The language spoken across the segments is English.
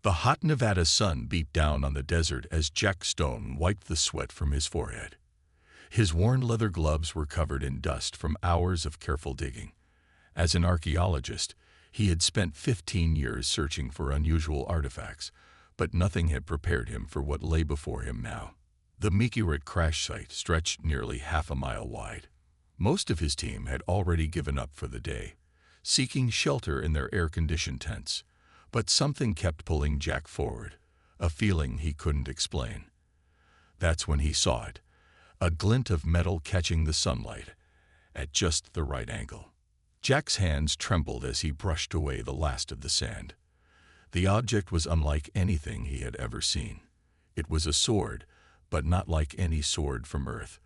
The hot Nevada sun beat down on the desert as Jack Stone wiped the sweat from his forehead. His worn leather gloves were covered in dust from hours of careful digging. As an archaeologist, he had spent 15 years searching for unusual artifacts, but nothing had prepared him for what lay before him now. The meteorite crash site stretched nearly half a mile wide. Most of his team had already given up for the day, seeking shelter in their air-conditioned tents. But something kept pulling Jack forward, a feeling he couldn't explain. That's when he saw it, a glint of metal catching the sunlight at just the right angle. Jack's hands trembled as he brushed away the last of the sand. The object was unlike anything he had ever seen. It was a sword, but not like any sword from Earth.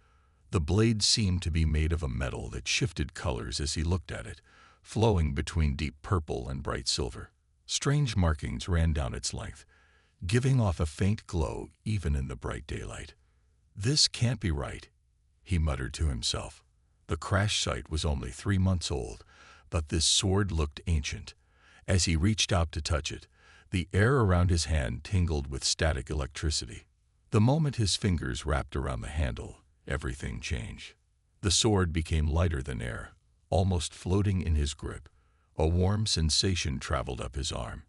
The blade seemed to be made of a metal that shifted colors as he looked at it, flowing between deep purple and bright silver. Strange markings ran down its length, giving off a faint glow even in the bright daylight. "This can't be right," he muttered to himself. The crash site was only 3 months old, but this sword looked ancient. As he reached out to touch it, the air around his hand tingled with static electricity. The moment his fingers wrapped around the handle, everything changed. The sword became lighter than air, almost floating in his grip. A warm sensation traveled up his arm,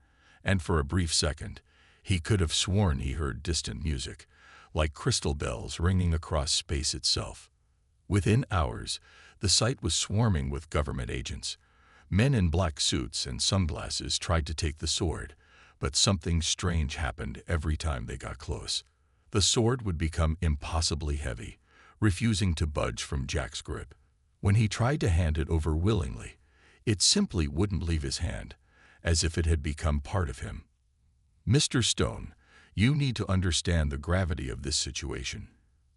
and for a brief second, he could have sworn he heard distant music, like crystal bells ringing across space itself. Within hours, the site was swarming with government agents. Men in black suits and sunglasses tried to take the sword, but something strange happened every time they got close. The sword would become impossibly heavy, refusing to budge from Jack's grip. When he tried to hand it over willingly, it simply wouldn't leave his hand, as if it had become part of him. "Mr. Stone, you need to understand the gravity of this situation,"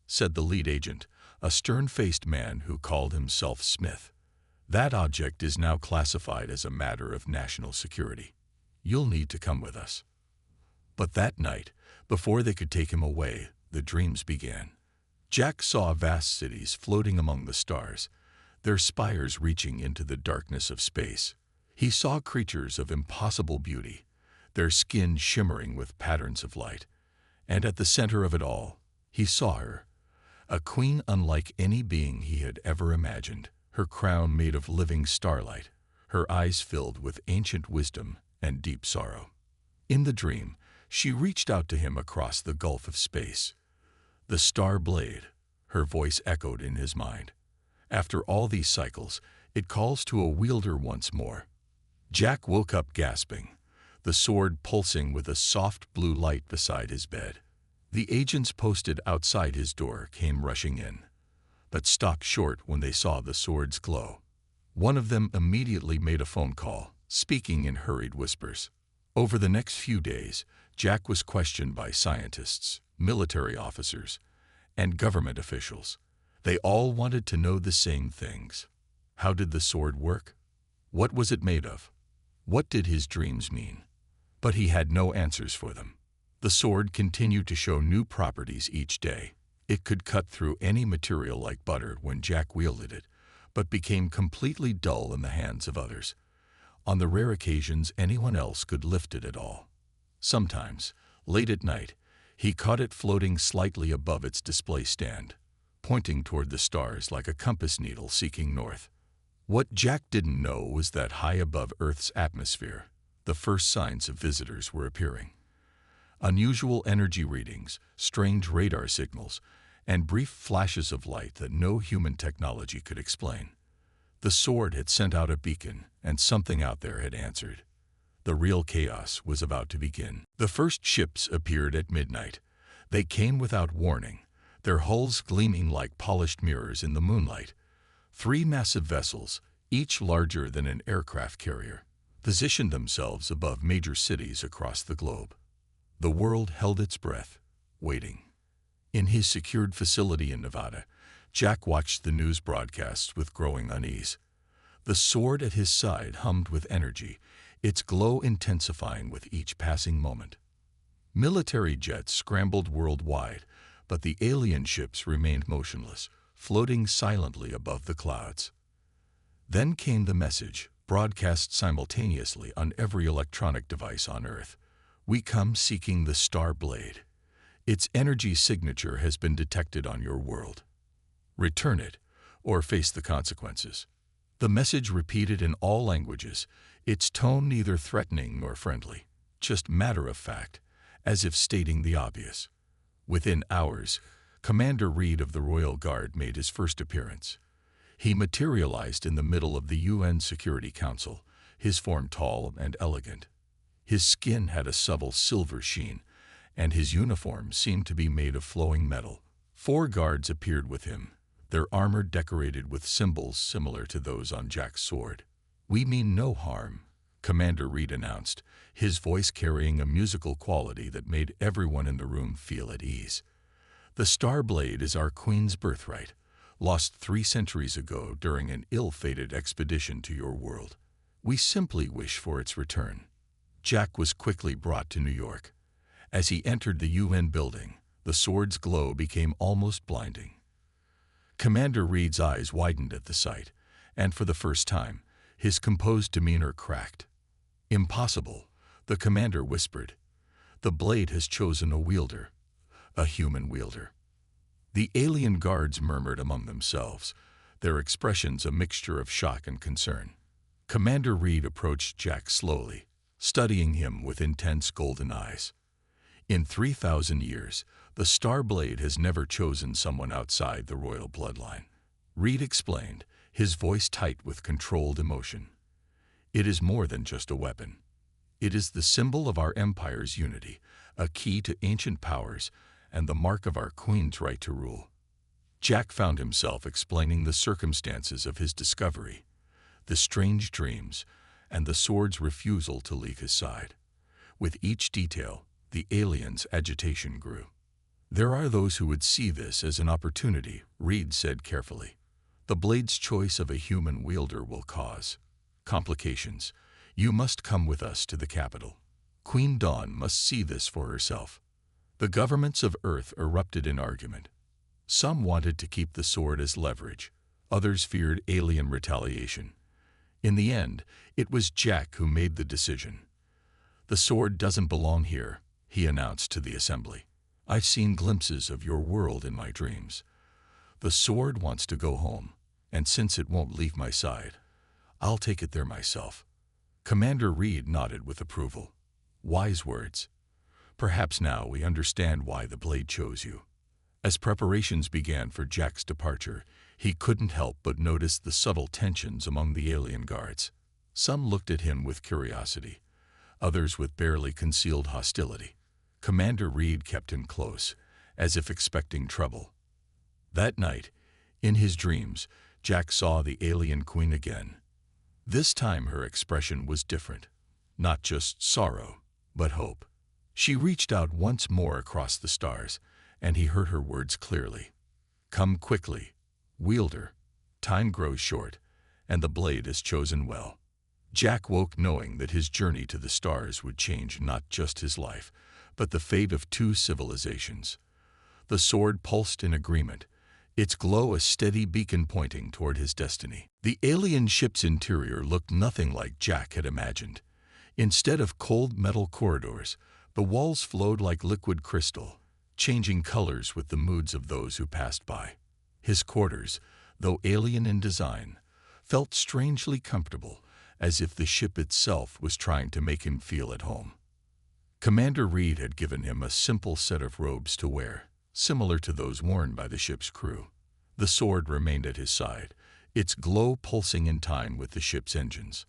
said the lead agent, a stern-faced man who called himself Smith. "That object is now classified as a matter of national security. You'll need to come with us." But that night, before they could take him away, the dreams began. Jack saw vast cities floating among the stars, their spires reaching into the darkness of space. He saw creatures of impossible beauty, their skin shimmering with patterns of light. And at the center of it all, he saw her, a queen unlike any being he had ever imagined, her crown made of living starlight, her eyes filled with ancient wisdom and deep sorrow. In the dream, she reached out to him across the gulf of space. "The Star Blade," her voice echoed in his mind. "After all these cycles, it calls to a wielder once more." Jack woke up gasping, the sword pulsing with a soft blue light beside his bed. The agents posted outside his door came rushing in, but stopped short when they saw the sword's glow. One of them immediately made a phone call, speaking in hurried whispers. Over the next few days, Jack was questioned by scientists, military officers, and government officials. They all wanted to know the same things. How did the sword work? What was it made of? What did his dreams mean? But he had no answers for them. The sword continued to show new properties each day. It could cut through any material like butter when Jack wielded it, but became completely dull in the hands of others. On the rare occasions anyone else could lift it at all. Sometimes, late at night, he caught it floating slightly above its display stand, pointing toward the stars like a compass needle seeking north. What Jack didn't know was that high above Earth's atmosphere, the first signs of visitors were appearing. Unusual energy readings, strange radar signals, and brief flashes of light that no human technology could explain. The sword had sent out a beacon, and something out there had answered. The real chaos was about to begin. The first ships appeared at midnight. They came without warning, their hulls gleaming like polished mirrors in the moonlight. 3 massive vessels, each larger than an aircraft carrier, positioned themselves above major cities across the globe. The world held its breath, waiting. In his secured facility in Nevada, Jack watched the news broadcasts with growing unease. The sword at his side hummed with energy, its glow intensifying with each passing moment. Military jets scrambled worldwide, but the alien ships remained motionless, floating silently above the clouds. Then came the message, broadcast simultaneously on every electronic device on Earth. We come seeking the Star Blade. Its energy signature has been detected on your world. Return it, or face the consequences." The message repeated in all languages, its tone neither threatening nor friendly, just matter-of-fact, as if stating the obvious. Within hours, Commander Reed of the Royal Guard made his first appearance. He materialized in the middle of the UN Security Council, his form tall and elegant. His skin had a subtle silver sheen, and his uniform seemed to be made of flowing metal. 4 guards appeared with him, their armor decorated with symbols similar to those on Jack's sword. "We mean no harm," Commander Reed announced, his voice carrying a musical quality that made everyone in the room feel at ease. "The Star Blade is our queen's birthright, lost 3 centuries ago during an ill-fated expedition to your world. We simply wish for its return." Jack was quickly brought to New York. As he entered the UN building, the sword's glow became almost blinding. Commander Reed's eyes widened at the sight, and for the first time, his composed demeanor cracked. "Impossible," the commander whispered. "The blade has chosen a wielder, a human wielder." The alien guards murmured among themselves, their expressions a mixture of shock and concern. Commander Reed approached Jack slowly, studying him with intense golden eyes. "In 3,000 years, the Star Blade has never chosen someone outside the royal bloodline," Reed explained, his voice tight with controlled emotion. "It is more than just a weapon. It is the symbol of our empire's unity, a key to ancient powers, and the mark of our queen's right to rule." Jack found himself explaining the circumstances of his discovery, the strange dreams, and the sword's refusal to leave his side. With each detail, the alien's agitation grew. "There are those who would see this as an opportunity," Reed said carefully. "The blade's choice of a human wielder will cause complications. You must come with us to the capital. Queen Dawn must see this for herself." The governments of Earth erupted in argument. Some wanted to keep the sword as leverage. Others feared alien retaliation. In the end, it was Jack who made the decision. "The sword doesn't belong here," he announced to the assembly. "I've seen glimpses of your world in my dreams. The sword wants to go home, and since it won't leave my side, I'll take it there myself." Commander Reed nodded with approval. "Wise words. Perhaps now we understand why the blade chose you." As preparations began for Jack's departure, he couldn't help but notice the subtle tensions among the alien guards. Some looked at him with curiosity, others with barely concealed hostility. Commander Reed kept him close, as if expecting trouble. That night, in his dreams, Jack saw the alien queen again. This time her expression was different, not just sorrow, but hope. She reached out once more across the stars, and he heard her words clearly. "Come quickly, wielder. Time grows short, and the blade is chosen well." Jack woke knowing that his journey to the stars would change not just his life, but the fate of 2 civilizations. The sword pulsed in agreement, its glow a steady beacon pointing toward his destiny. The alien ship's interior looked nothing like Jack had imagined. Instead of cold metal corridors, the walls flowed like liquid crystal, changing colors with the moods of those who passed by. His quarters, though alien in design, felt strangely comfortable, as if the ship itself was trying to make him feel at home. Commander Reed had given him a simple set of robes to wear, similar to those worn by the ship's crew. The sword remained at his side, its glow pulsing in time with the ship's engines.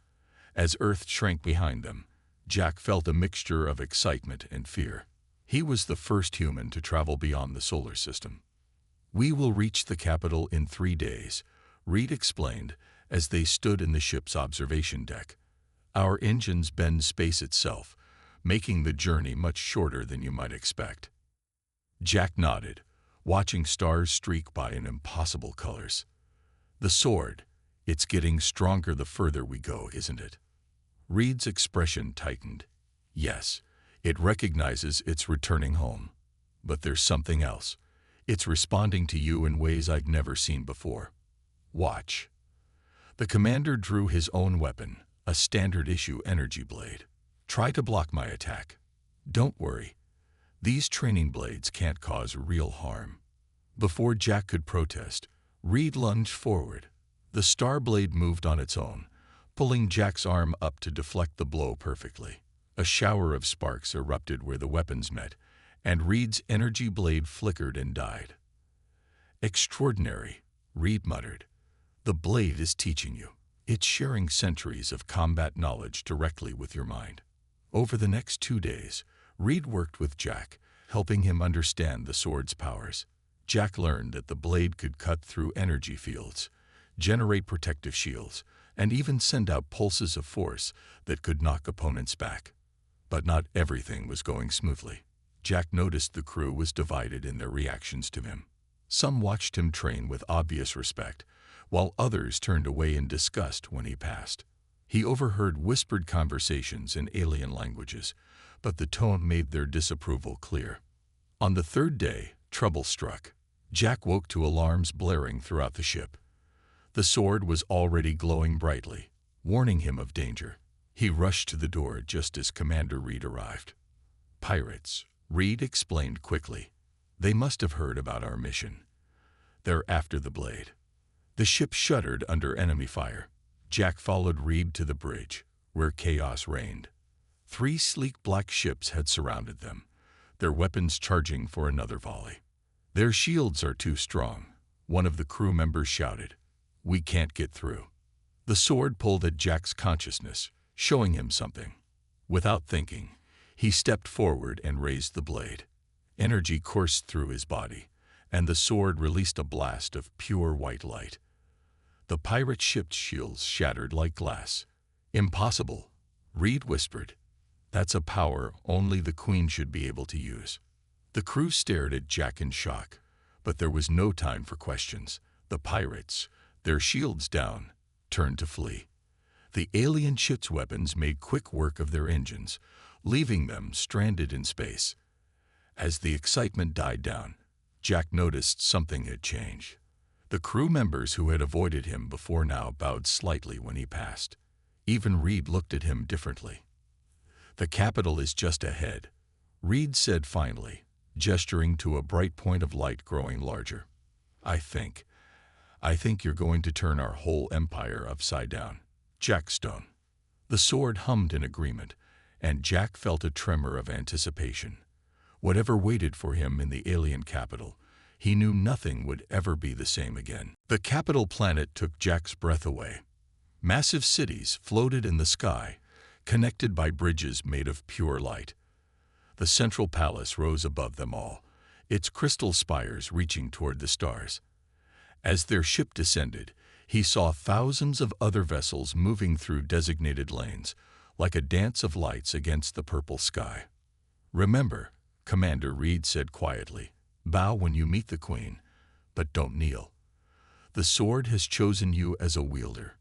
As Earth shrank behind them, Jack felt a mixture of excitement and fear. He was the first human to travel beyond the solar system. "We will reach the capital in 3 days," Reed explained as they stood in the ship's observation deck. "Our engines bend space itself, making the journey much shorter than you might expect." Jack nodded, watching stars streak by in impossible colors. "The sword, it's getting stronger the further we go, isn't it?" Reed's expression tightened. "Yes, it recognizes it's returning home. But there's something else. It's responding to you in ways I've never seen before. Watch." The commander drew his own weapon, a standard-issue energy blade. "Try to block my attack." "Don't worry. These training blades can't cause real harm." Before Jack could protest, Reed lunged forward. The star blade moved on its own, pulling Jack's arm up to deflect the blow perfectly. A shower of sparks erupted where the weapons met, and Reed's energy blade flickered and died. "Extraordinary," Reed muttered. "The blade is teaching you. It's sharing centuries of combat knowledge directly with your mind." Over the next 2 days, Reed worked with Jack, helping him understand the sword's powers. Jack learned that the blade could cut through energy fields, generate protective shields, and even send out pulses of force that could knock opponents back. But not everything was going smoothly. Jack noticed the crew was divided in their reactions to him. Some watched him train with obvious respect, while others turned away in disgust when he passed. He overheard whispered conversations in alien languages, but the tone made their disapproval clear. On the 3rd day, trouble struck. Jack woke to alarms blaring throughout the ship. The sword was already glowing brightly, warning him of danger. He rushed to the door just as Commander Reed arrived. "Pirates," Reed explained quickly. "They must have heard about our mission. They're after the blade." The ship shuddered under enemy fire. Jack followed Reed to the bridge, where chaos reigned. 3 sleek black ships had surrounded them, their weapons charging for another volley. "Their shields are too strong," one of the crew members shouted. "We can't get through." The sword pulled at Jack's consciousness, showing him something. Without thinking, he stepped forward and raised the blade. Energy coursed through his body, and the sword released a blast of pure white light. The pirate ship's shields shattered like glass. "Impossible," Reed whispered. "That's a power only the Queen should be able to use." The crew stared at Jack in shock, but there was no time for questions. The pirates, their shields down, turned to flee. The alien ship's weapons made quick work of their engines, leaving them stranded in space. As the excitement died down, Jack noticed something had changed. The crew members who had avoided him before now bowed slightly when he passed. Even Reed looked at him differently. "The capital is just ahead," Reed said finally, gesturing to a bright point of light growing larger. I think you're going to turn our whole empire upside down." Jack Stone. The sword hummed in agreement, and Jack felt a tremor of anticipation. Whatever waited for him in the alien capital, he knew nothing would ever be the same again. The capital planet took Jack's breath away. Massive cities floated in the sky, connected by bridges made of pure light. The central palace rose above them all, its crystal spires reaching toward the stars. As their ship descended, he saw thousands of other vessels moving through designated lanes, like a dance of lights against the purple sky. "Remember," Commander Reed said quietly, "bow when you meet the Queen, but don't kneel. The sword has chosen you as a wielder.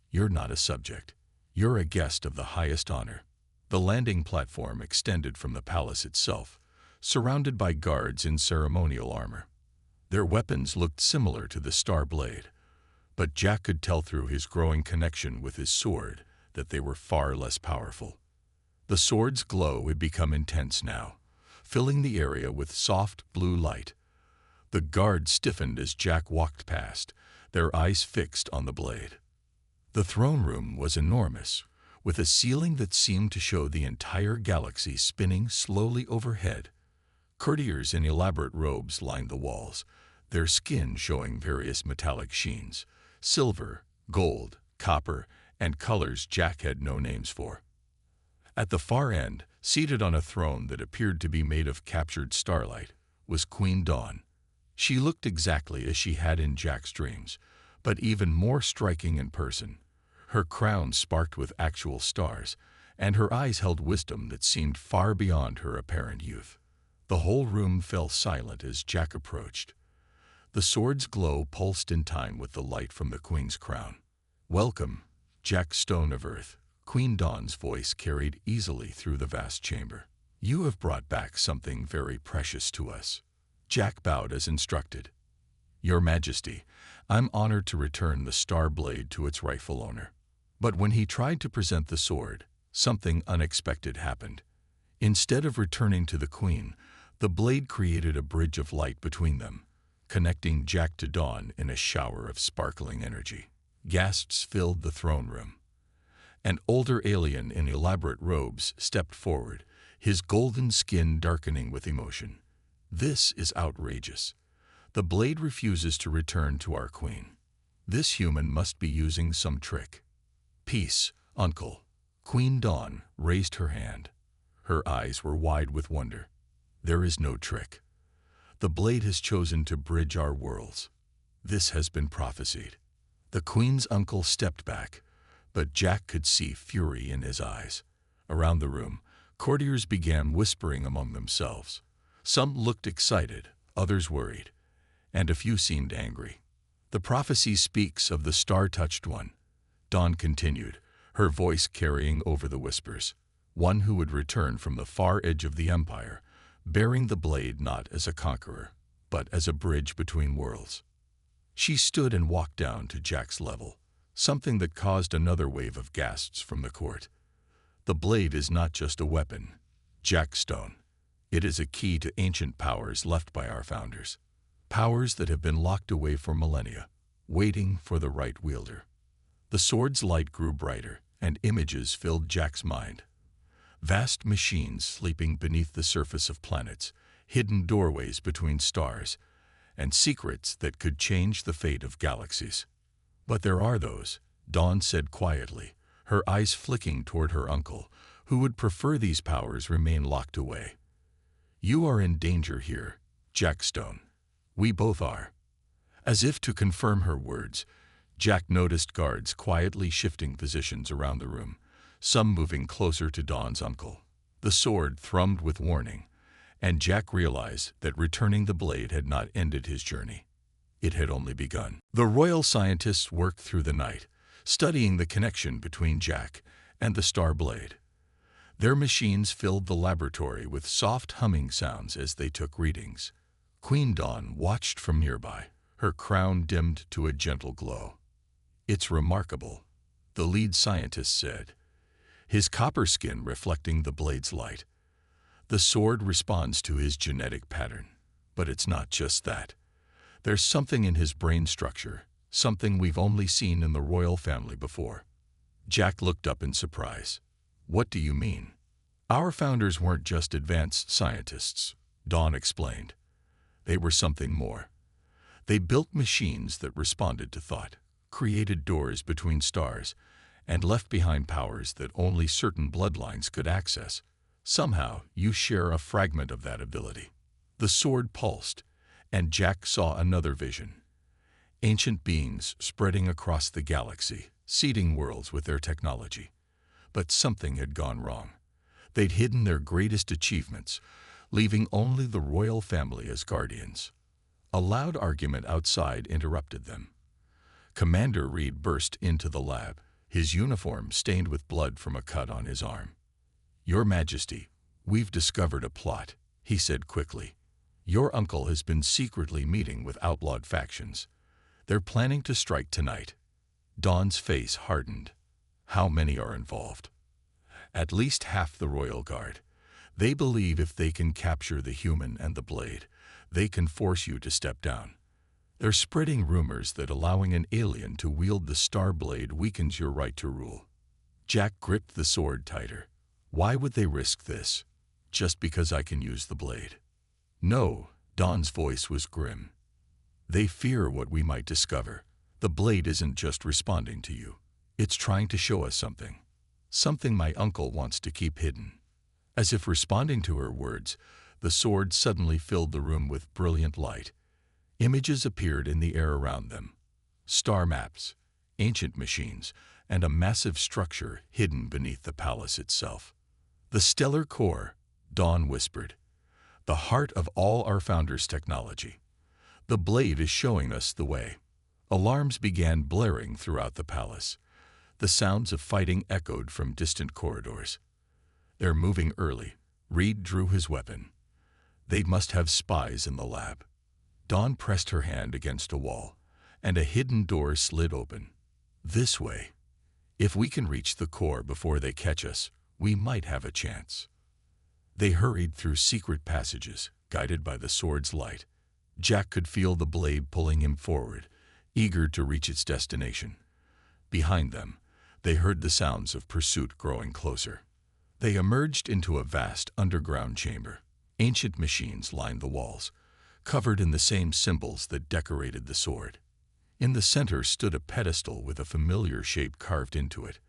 You're not a subject. You're a guest of the highest honor." The landing platform extended from the palace itself, surrounded by guards in ceremonial armor. Their weapons looked similar to the star blade, but Jack could tell through his growing connection with his sword that they were far less powerful. The sword's glow had become intense now, filling the area with soft blue light. The guards stiffened as Jack walked past, their eyes fixed on the blade. The throne room was enormous, with a ceiling that seemed to show the entire galaxy spinning slowly overhead. Courtiers in elaborate robes lined the walls, their skin showing various metallic sheens: silver, gold, copper, and colors Jack had no names for. At the far end, seated on a throne that appeared to be made of captured starlight, was Queen Dawn. She looked exactly as she had in Jack's dreams, but even more striking in person. Her crown sparkled with actual stars, and her eyes held wisdom that seemed far beyond her apparent youth. The whole room fell silent as Jack approached. The sword's glow pulsed in time with the light from the Queen's crown. "Welcome, Jack Stone of Earth," Queen Dawn's voice carried easily through the vast chamber. "You have brought back something very precious to us." Jack bowed as instructed. "Your Majesty, I'm honored to return the star blade to its rightful owner." But when he tried to present the sword, something unexpected happened. Instead of returning to the Queen, the blade created a bridge of light between them, connecting Jack to Dawn in a shower of sparkling energy. Gasps filled the throne room. An older alien in elaborate robes stepped forward, his golden skin darkening with emotion. "This is outrageous. The blade refuses to return to our Queen. This human must be using some trick." "Peace, Uncle." Queen Dawn raised her hand. Her eyes were wide with wonder. "There is no trick. The blade has chosen to bridge our worlds. This has been prophesied." The Queen's uncle stepped back, but Jack could see fury in his eyes. Around the room, courtiers began whispering among themselves. Some looked excited, others worried, and a few seemed angry. "The prophecy speaks of the star-touched one," Dawn continued, her voice carrying over the whispers. "One who would return from the far edge of the Empire, bearing the blade not as a conqueror, but as a bridge between worlds." She stood and walked down to Jack's level, something that caused another wave of gasps from the court. "The blade is not just a weapon, Jack Stone. It is a key to ancient powers left by our founders. Powers that have been locked away for millennia, waiting for the right wielder." The sword's light grew brighter, and images filled Jack's mind. Vast machines sleeping beneath the surface of planets, hidden doorways between stars, and secrets that could change the fate of galaxies. "But there are those," Dawn said quietly, her eyes flicking toward her uncle, "who would prefer these powers remain locked away. You are in danger here, Jack Stone. We both are." As if to confirm her words, Jack noticed guards quietly shifting positions around the room, some moving closer to Dawn's uncle. The sword thrummed with warning, and Jack realized that returning the blade had not ended his journey. It had only begun. The royal scientists worked through the night, studying the connection between Jack and the star blade. Their machines filled the laboratory with soft humming sounds as they took readings. Queen Dawn watched from nearby, her crown dimmed to a gentle glow. "It's remarkable," the lead scientist said, his copper skin reflecting the blade's light. "The sword responds to his genetic pattern. But it's not just that. There's something in his brain structure, something we've only seen in the royal family before." Jack looked up in surprise. "What do you mean?" "Our founders weren't just advanced scientists," Dawn explained. "They were something more. They built machines that responded to thought, created doors between stars, and left behind powers that only certain bloodlines could access. Somehow, you share a fragment of that ability." The sword pulsed, and Jack saw another vision. Ancient beings spreading across the galaxy, seeding worlds with their technology. But something had gone wrong. They'd hidden their greatest achievements, leaving only the royal family as guardians. A loud argument outside interrupted them. Commander Reed burst into the lab, his uniform stained with blood from a cut on his arm. "Your Majesty, we've discovered a plot," he said quickly. "Your uncle has been secretly meeting with outlawed factions. They're planning to strike tonight." Dawn's face hardened. "How many are involved?" "At least half the royal guard. They believe if they can capture the human and the blade, they can force you to step down. They're spreading rumors that allowing an alien to wield the star blade weakens your right to rule." Jack gripped the sword tighter. "Why would they risk this? Just because I can use the blade?" "No," Dawn's voice was grim. "They fear what we might discover. The blade isn't just responding to you. It's trying to show us something. Something my uncle wants to keep hidden." As if responding to her words, the sword suddenly filled the room with brilliant light. Images appeared in the air around them. Star maps, ancient machines, and a massive structure hidden beneath the palace itself. "The stellar core," Dawn whispered. "The heart of all our founders' technology. The blade is showing us the way." Alarms began blaring throughout the palace. The sounds of fighting echoed from distant corridors. "They're moving early." Reed drew his weapon. "They must have spies in the lab." Dawn pressed her hand against a wall, and a hidden door slid open. "This way. If we can reach the core before they catch us, we might have a chance." They hurried through secret passages, guided by the sword's light. Jack could feel the blade pulling him forward, eager to reach its destination. Behind them, they heard the sounds of pursuit growing closer. They emerged into a vast underground chamber. Ancient machines lined the walls, covered in the same symbols that decorated the sword. In the center stood a pedestal with a familiar shape carved into it,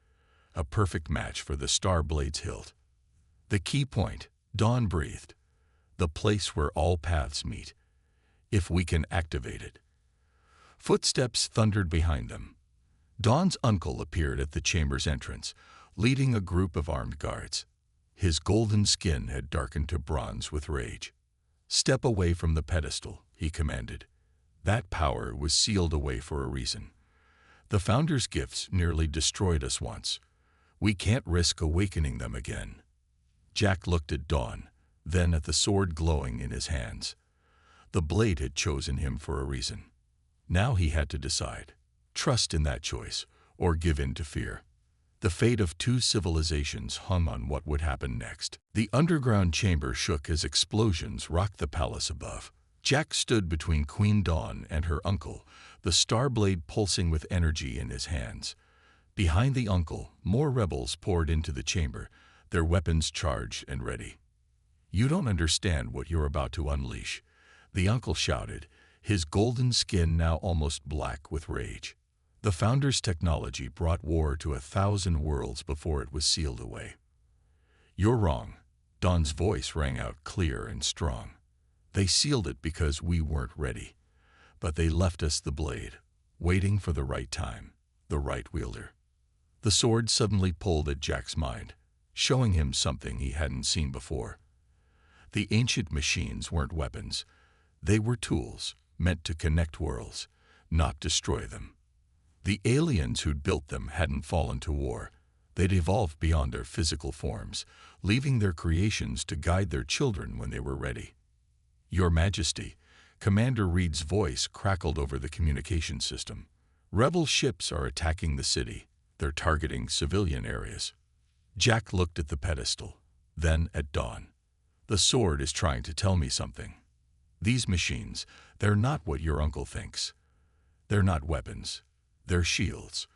a perfect match for the star blade's hilt. The key point, Dawn breathed, the place where all paths meet, if we can activate it. Footsteps thundered behind them. Dawn's uncle appeared at the chamber's entrance, leading a group of armed guards. His golden skin had darkened to bronze with rage. "Step away from the pedestal," he commanded. "That power was sealed away for a reason. The Founder's gifts nearly destroyed us once. We can't risk awakening them again." Jack looked at Dawn, then at the sword glowing in his hands. The blade had chosen him for a reason. Now he had to decide: trust in that choice, or give in to fear. The fate of two civilizations hung on what would happen next. The underground chamber shook as explosions rocked the palace above. Jack stood between Queen Dawn and her uncle, the star blade pulsing with energy in his hands. Behind the uncle, more rebels poured into the chamber, their weapons charged and ready. "You don't understand what you're about to unleash," the uncle shouted, his golden skin now almost black with rage. "The Founder's technology brought war to 1,000 worlds before it was sealed away." "You're wrong," Dawn's voice rang out clear and strong. "They sealed it because we weren't ready. But they left us the blade, waiting for the right time, the right wielder." The sword suddenly pulled at Jack's mind, showing him something he hadn't seen before. The ancient machines weren't weapons. They were tools, meant to connect worlds, not destroy them. The aliens who'd built them hadn't fallen to war. They'd evolved beyond their physical forms, leaving their creations to guide their children when they were ready. "Your Majesty," Commander Reed's voice crackled over the communication system. "Rebel ships are attacking the city. They're targeting civilian areas." Jack looked at the pedestal, then at Dawn. "The sword is trying to tell me something. These machines, they're not what your uncle thinks. They're not weapons. They're shields."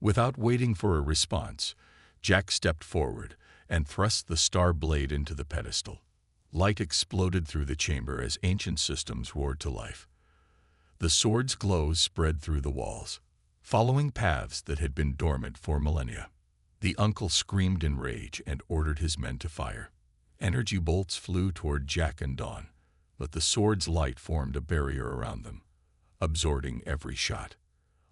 Without waiting for a response, Jack stepped forward and thrust the star blade into the pedestal. Light exploded through the chamber as ancient systems roared to life. The sword's glow spread through the walls, following paths that had been dormant for millennia. The uncle screamed in rage and ordered his men to fire. Energy bolts flew toward Jack and Dawn, but the sword's light formed a barrier around them, absorbing every shot.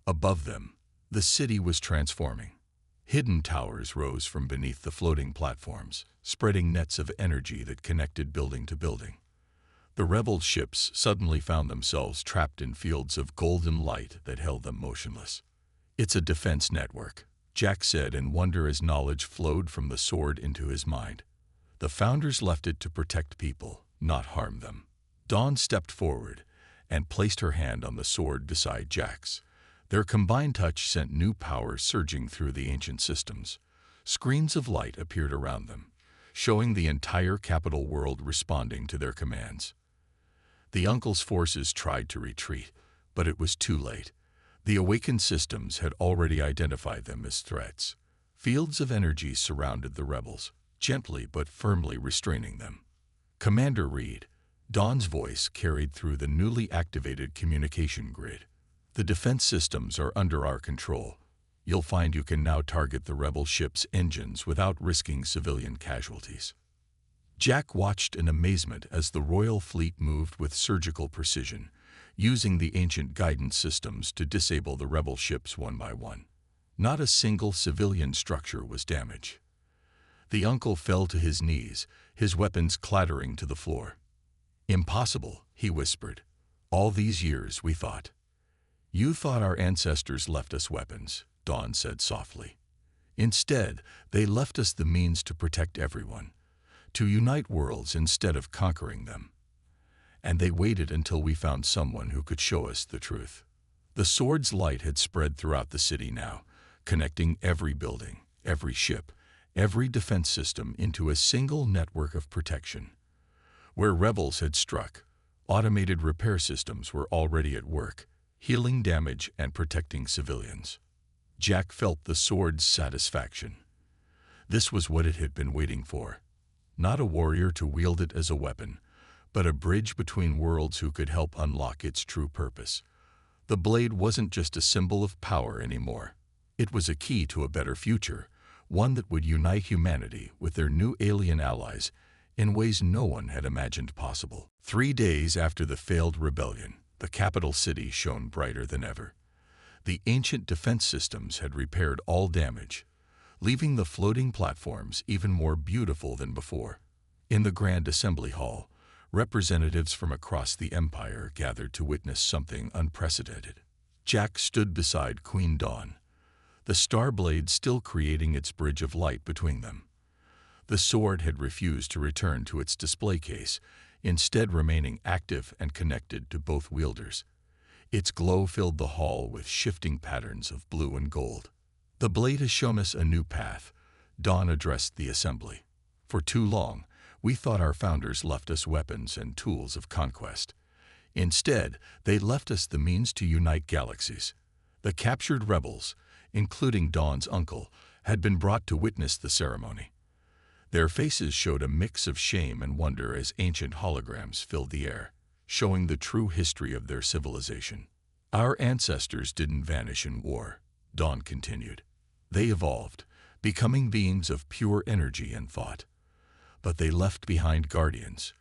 Above them, the city was transforming. Hidden towers rose from beneath the floating platforms, spreading nets of energy that connected building to building. The rebel ships suddenly found themselves trapped in fields of golden light that held them motionless. "It's a defense network," Jack said in wonder as knowledge flowed from the sword into his mind. "The Founders left it to protect people, not harm them." Dawn stepped forward and placed her hand on the sword beside Jack's. Their combined touch sent new power surging through the ancient systems. Screens of light appeared around them, showing the entire capital world responding to their commands. The uncle's forces tried to retreat, but it was too late. The awakened systems had already identified them as threats. Fields of energy surrounded the rebels, gently but firmly restraining them. "Commander Reed," Dawn's voice carried through the newly activated communication grid. "The defense systems are under our control. You'll find you can now target the rebel ship's engines without risking civilian casualties." Jack watched in amazement as the royal fleet moved with surgical precision, using the ancient guidance systems to disable the rebel ships one by one. Not a single civilian structure was damaged. The uncle fell to his knees, his weapons clattering to the floor. "Impossible," he whispered. "All these years we thought." "You thought our ancestors left us weapons," Dawn said softly. "Instead, they left us the means to protect everyone, to unite worlds instead of conquering them. And they waited until we found someone who could show us the truth." The sword's light had spread throughout the city now, connecting every building, every ship, every defense system into a single network of protection. Where rebels had struck, automated repair systems were already at work, healing damage and protecting civilians. Jack felt the sword's satisfaction. This was what it had been waiting for. Not a warrior to wield it as a weapon, but a bridge between worlds who could help unlock its true purpose. The blade wasn't just a symbol of power anymore. It was a key to a better future, one that would unite humanity with their new alien allies in ways no one had imagined possible. 3 days after the failed rebellion, the capital city shone brighter than ever. The ancient defense systems had repaired all damage, leaving the floating platforms even more beautiful than before. In the Grand Assembly Hall, representatives from across the Empire gathered to witness something unprecedented. Jack stood beside Queen Dawn, the star blade still creating its bridge of light between them. The sword had refused to return to its display case, instead remaining active and connected to both wielders. Its glow filled the hall with shifting patterns of blue and gold. "The blade has shown us a new path," Dawn addressed the assembly. "For too long, we thought our founders left us weapons and tools of conquest. Instead, they left us the means to unite galaxies." The captured rebels, including Dawn's uncle, had been brought to witness the ceremony. Their faces showed a mix of shame and wonder as ancient holograms filled the air, showing the true history of their civilization. "Our ancestors didn't vanish in war," Dawn continued. "They evolved, becoming beings of pure energy and thought. But they left behind guardians,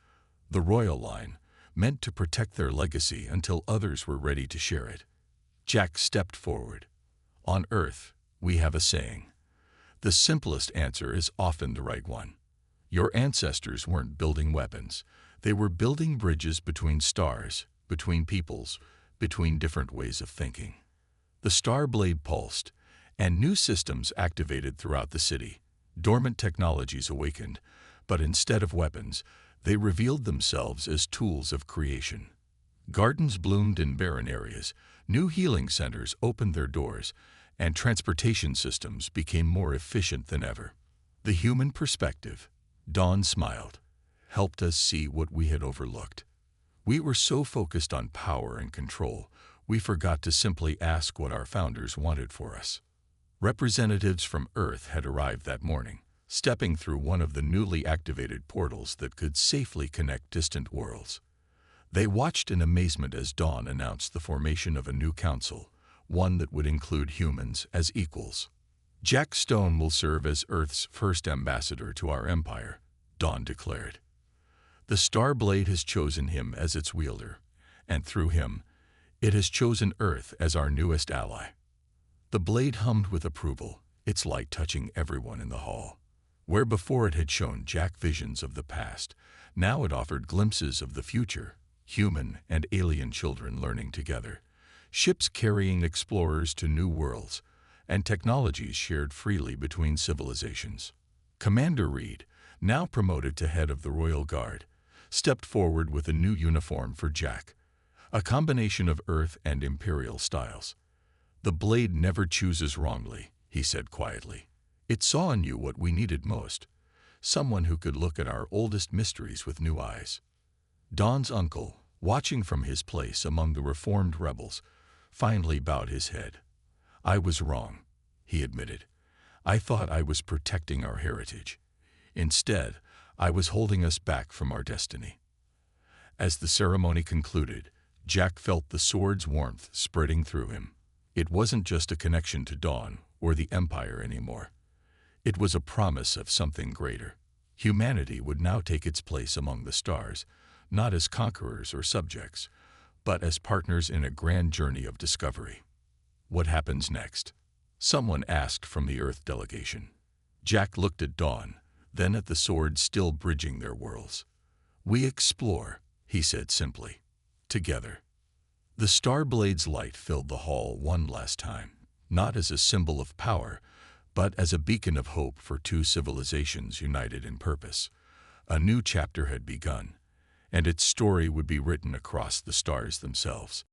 the royal line, meant to protect their legacy until others were ready to share it." Jack stepped forward. "On Earth, we have a saying. The simplest answer is often the right one. Your ancestors weren't building weapons. They were building bridges between stars, between peoples, between different ways of thinking." The star blade pulsed, and new systems activated throughout the city. Dormant technologies awakened, but instead of weapons, they revealed themselves as tools of creation. Gardens bloomed in barren areas, new healing centers opened their doors, and transportation systems became more efficient than ever. The human perspective, Dawn smiled, helped us see what we had overlooked. We were so focused on power and control, we forgot to simply ask what our founders wanted for us. Representatives from Earth had arrived that morning, stepping through one of the newly activated portals that could safely connect distant worlds. They watched in amazement as Dawn announced the formation of a new council, one that would include humans as equals. "Jack Stone will serve as Earth's first ambassador to our empire," Dawn declared. "The Star Blade has chosen him as its wielder, and through him, it has chosen Earth as our newest ally." The blade hummed with approval, its light touching everyone in the hall. Where before it had shown Jack visions of the past, now it offered glimpses of the future, human and alien children learning together, ships carrying explorers to new worlds, and technologies shared freely between civilizations. Commander Reed, now promoted to head of the Royal Guard, stepped forward with a new uniform for Jack, a combination of Earth and Imperial styles. "The blade never chooses wrongly," he said quietly. "It saw in you what we needed most, someone who could look at our oldest mysteries with new eyes." Dawn's uncle, watching from his place among the reformed rebels, finally bowed his head. "I was wrong," he admitted. "I thought I was protecting our heritage. Instead, I was holding us back from our destiny." As the ceremony concluded, Jack felt the sword's warmth spreading through him. It wasn't just a connection to Dawn or the Empire anymore. It was a promise of something greater. Humanity would now take its place among the stars, not as conquerors or subjects, but as partners in a grand journey of discovery. "What happens next?" someone asked from the Earth delegation. Jack looked at Dawn, then at the sword still bridging their worlds. "We explore," he said simply, "together." The star blade's light filled the hall one last time, not as a symbol of power, but as a beacon of hope for two civilizations united in purpose. A new chapter had begun, and its story would be written across the stars themselves.